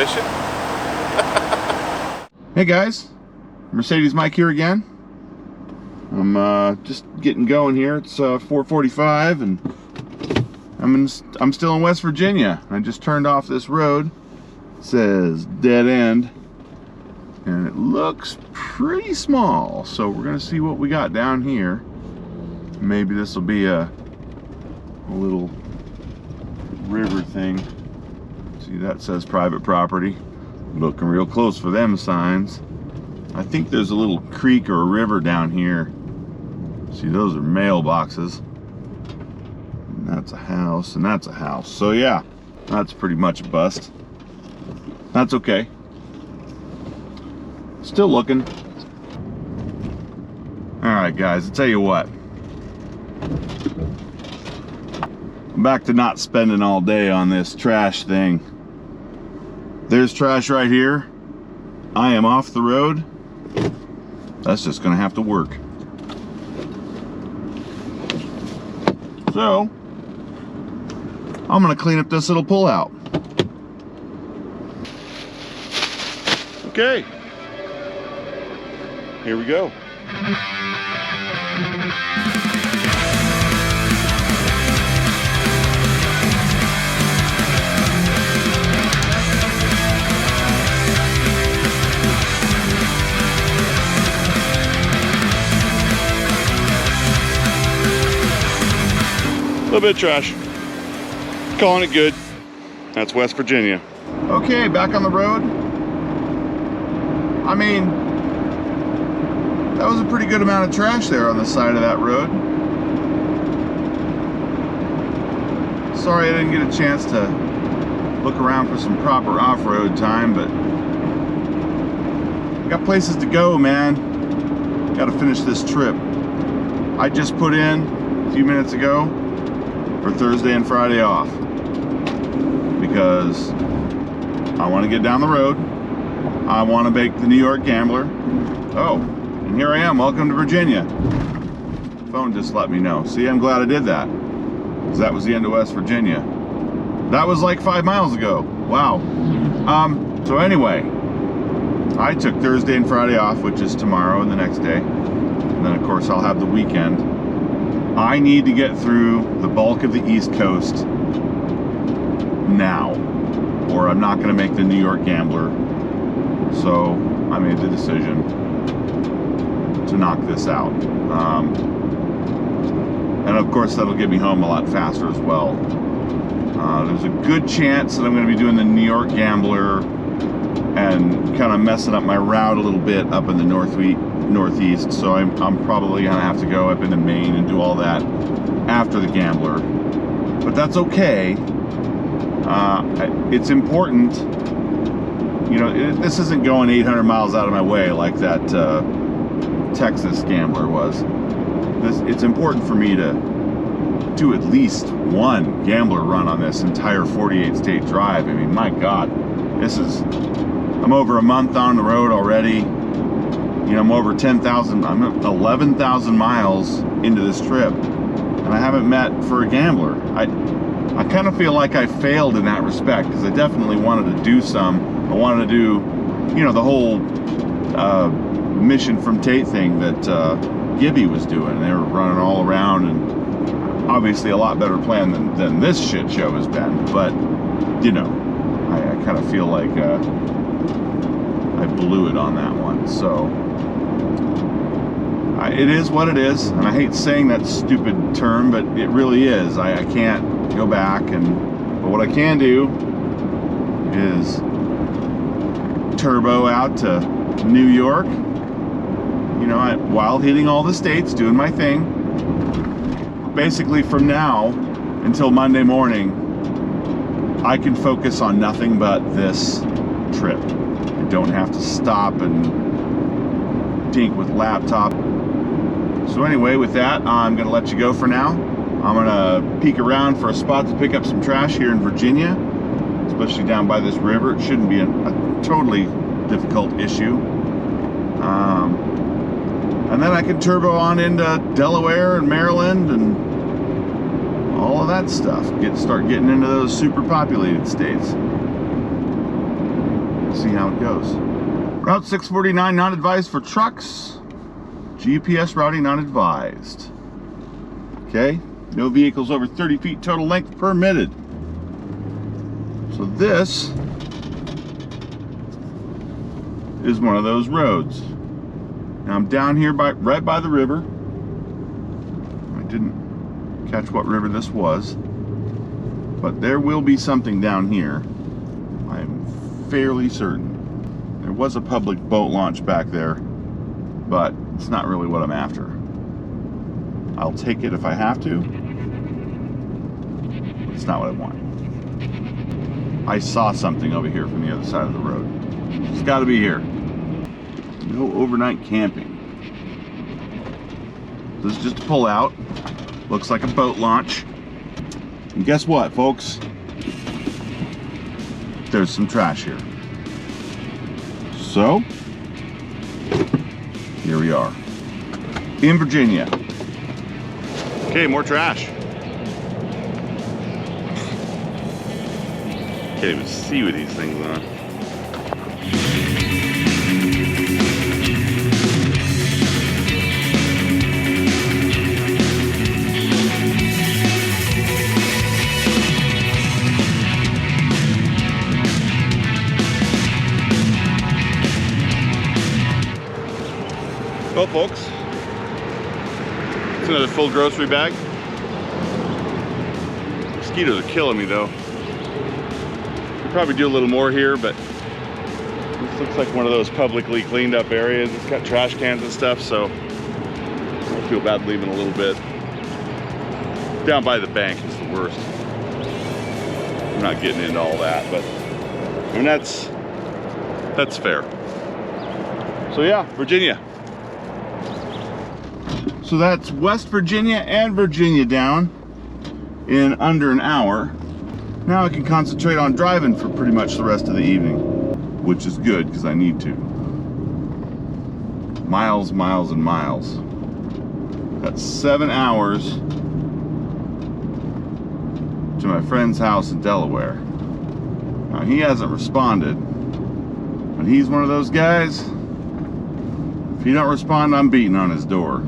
fishing. Hey guys, Mercedes Mike here again. I'm just getting going here. It's 4:45 and I'm still in West Virginia. I just turned off this road. It says dead end and it looks pretty small, so we're gonna see what we got down here. Maybe this will be a little river thing. See, that says private property. Looking real close for them signs. I think there's a little creek or a river down here. See, those are mailboxes. And that's a house, and that's a house. So yeah, that's pretty much a bust. That's okay. Still looking. Alright guys, I'll tell you what. I'm back to not spending all day on this trash thing. There's trash right here. I am off the road. That's just gonna have to work. So, I'm gonna clean up this little pullout. Okay. Here we go. A little bit of trash. Calling it good. That's West Virginia. Okay, back on the road. I mean, that was a pretty good amount of trash there on the side of that road. Sorry I didn't get a chance to look around for some proper off-road time, but I got places to go, man. Got to finish this trip. I just put in a few minutes ago for Thursday and Friday off because I want to get down the road. I want to make the New York Gambler. Oh, and here I am. Welcome to Virginia. Phone just let me know. See, I'm glad I did that because that was the end of West Virginia. That was like 5 miles ago. Wow. So anyway, I took Thursday and Friday off, which is tomorrow and the next day. And then of course I'll have the weekend. I need to get through the bulk of the East Coast now, or I'm not going to make the New York Gambler. So I made the decision to knock this out. And of course that'll get me home a lot faster as well. There's a good chance that I'm going to be doing the New York Gambler and kind of messing up my route a little bit up in the northeast, so I'm probably gonna have to go up into Maine and do all that after the Gambler, but that's okay. It's important, you know, this isn't going 800 miles out of my way like that Texas Gambler was. It's important for me to do at least one Gambler run on this entire 48 state drive. I mean, my God, I'm over a month on the road already. You know, I'm over 10,000, I'm 11,000 miles into this trip, and I haven't met for a Gambler. I kind of feel like I failed in that respect, because I definitely wanted to do some. I wanted to do, you know, the whole mission from Tate thing that Gibby was doing. They were running all around, and obviously a lot better plan than this shit show has been, but, you know, I kind of feel like I blew it on that one. So it is what it is, and I hate saying that stupid term, but it really is. I can't go back, but what I can do is turbo out to New York, you know, while hitting all the states, doing my thing. Basically from now until Monday morning, I can focus on nothing but this trip. I don't have to stop and dink with laptop. So anyway, with that, I'm gonna let you go for now. I'm gonna peek around for a spot to pick up some trash here in Virginia, especially down by this river. It shouldn't be a totally difficult issue. And then I can turbo on into Delaware and Maryland and all of that stuff. Start getting into those super populated states. see how it goes. Route 649 not advised for trucks. GPS routing not advised. Okay, no vehicles over 30 feet total length permitted. So this is one of those roads. Now I'm down here right by the river. I didn't catch what river this was, but there will be something down here. I'm fairly certain. There was a public boat launch back there, but it's not really what I'm after. I'll take it if I have to. It's not what I want. I saw something over here from the other side of the road. It's got to be here. No overnight camping. This is just a pull out. Looks like a boat launch. And guess what, folks? There's some trash here. So, here we are. In Virginia. Okay, more trash. Can't even see with these things on. Well, folks, it's another full grocery bag. Mosquitoes are killing me, though. Could probably do a little more here, but this looks like one of those publicly cleaned up areas. It's got trash cans and stuff, so I feel bad leaving a little bit. Down by the bank is the worst. I'm not getting into all that, but I mean, that's fair. So yeah, Virginia. So that's West Virginia and Virginia down in under an hour. Now I can concentrate on driving for pretty much the rest of the evening, which is good because I need to. Miles, miles, and miles. That's 7 hours to my friend's house in Delaware. Now he hasn't responded, but he's one of those guys. If he don't respond, I'm beating on his door.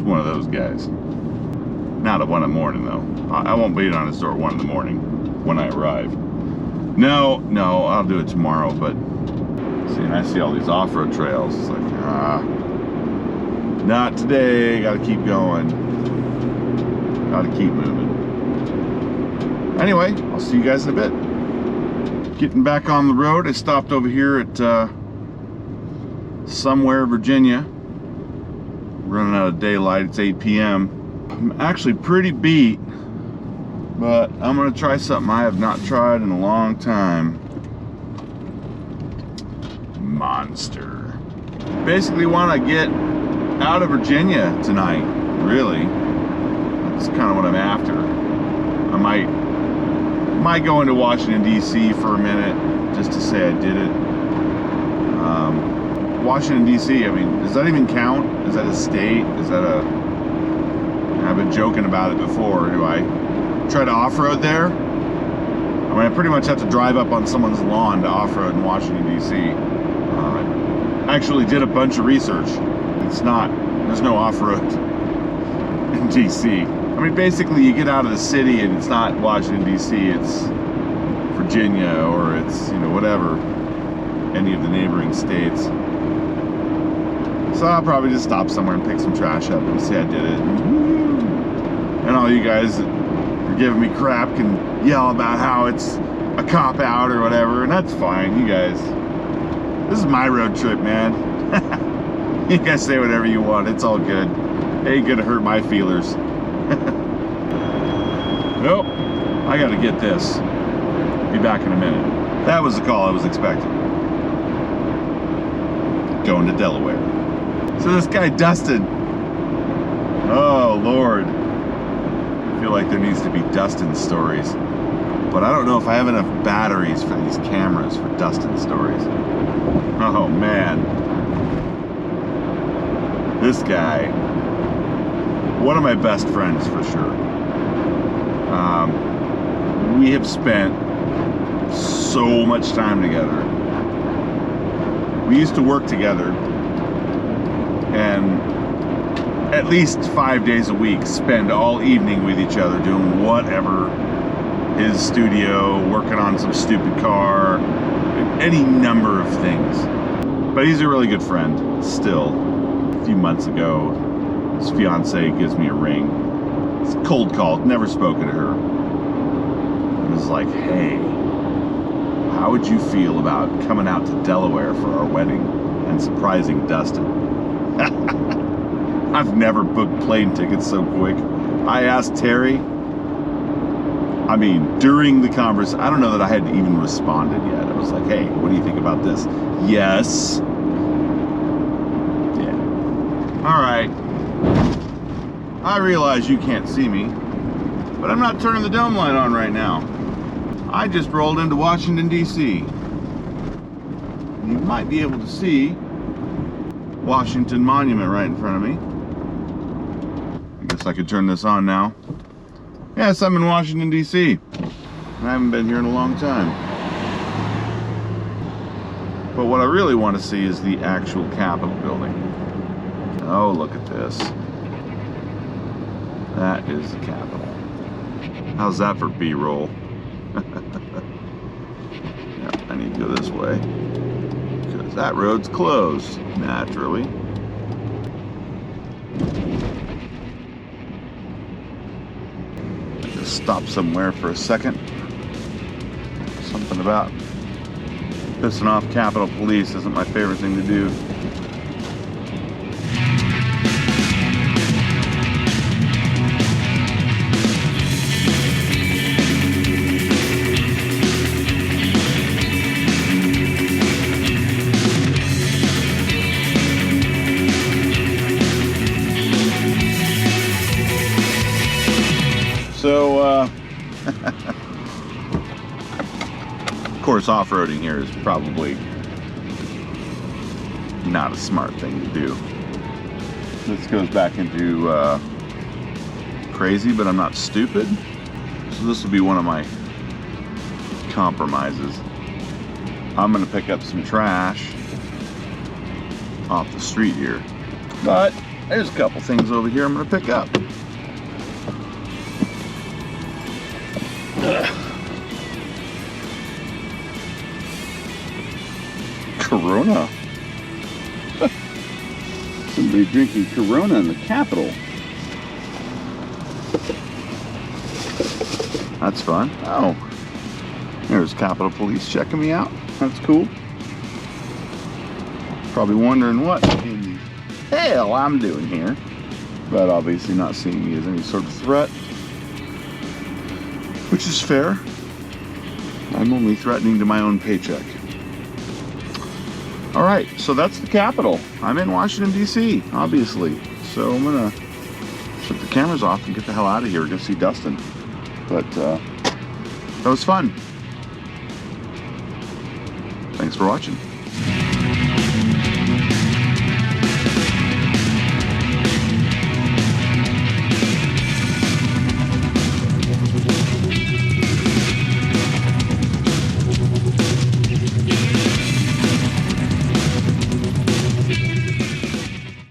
One of those guys. Not at 1 in the morning though. I won't beat on his door at 1 in the morning when I arrive. No, I'll do it tomorrow, but see, and I see all these off-road trails. It's like, not today, gotta keep going. Gotta keep moving. Anyway, I'll see you guys in a bit. Getting back on the road, I stopped over here at somewhere, Virginia. Running out of daylight. It's 8 p.m. I'm actually pretty beat, but I'm gonna try something I have not tried in a long time. Monster. Basically want to get out of Virginia tonight, really. That's kind of what I'm after. I might go into Washington, D.C. for a minute just to say I did it. Washington, D.C., I mean, does that even count? Is that a state? Is that a... I've been joking about it before. Do I try to off-road there? I mean, I pretty much have to drive up on someone's lawn to off-road in Washington, D.C. I actually did a bunch of research. There's no off-road in D.C. I mean, basically, you get out of the city and it's not Washington, D.C., it's Virginia or it's, whatever, any of the neighboring states. So I'll probably just stop somewhere and pick some trash up and say I did it. And all you guys that are giving me crap can yell about how it's a cop-out or whatever, and that's fine, you guys. This is my road trip, man. You guys say whatever you want, it's all good. It ain't gonna hurt my feelers. Nope, I gotta get this. Be back in a minute. That was the call I was expecting. Going to Delaware. So this guy Dustin, oh Lord, I feel like there needs to be Dustin stories, but I don't know if I have enough batteries for these cameras for Dustin stories. Oh man, this guy, one of my best friends for sure. We have spent so much time together. We used to work together, and at least 5 days a week spend all evening with each other doing whatever. His studio, working on some stupid car, any number of things. But he's a really good friend still. A few months ago, his fiance gives me a ring. It's cold called, never spoken to her. It was like, hey, how would you feel about coming out to Delaware for our wedding and surprising Dustin? I've never booked plane tickets so quick. I asked Terry, during the conversation, I don't know that I had even responded yet. I was like, hey, what do you think about this? Yes. Yeah. All right. I realize you can't see me, but I'm not turning the dome light on right now. I just rolled into Washington, D.C. You might be able to see Washington Monument right in front of me. I guess I could turn this on now. Yes, I'm in Washington, D.C. I haven't been here in a long time. But what I really want to see is the actual Capitol building. Oh, look at this. That is the Capitol. How's that for B-roll? Yep, I need to go this way, because that road's closed, naturally. Just stop somewhere for a second. Something about pissing off Capitol Police isn't my favorite thing to do. So, of course, off-roading here is probably not a smart thing to do. This goes back into crazy, but I'm not stupid. So this will be one of my compromises. I'm gonna pick up some trash off the street here. But there's a couple things over here I'm gonna pick up. Corona. Somebody drinking Corona in the Capitol. That's fun. Oh, there's Capitol Police checking me out. That's cool. Probably wondering what in the hell I'm doing here, but obviously not seeing me as any sort of threat, which is fair. I'm only threatening to my own paycheck. All right, so that's the Capitol. I'm in Washington, D.C., obviously. So I'm gonna shut the cameras off and get the hell out of here. Go see Dustin. But that was fun. Thanks for watching.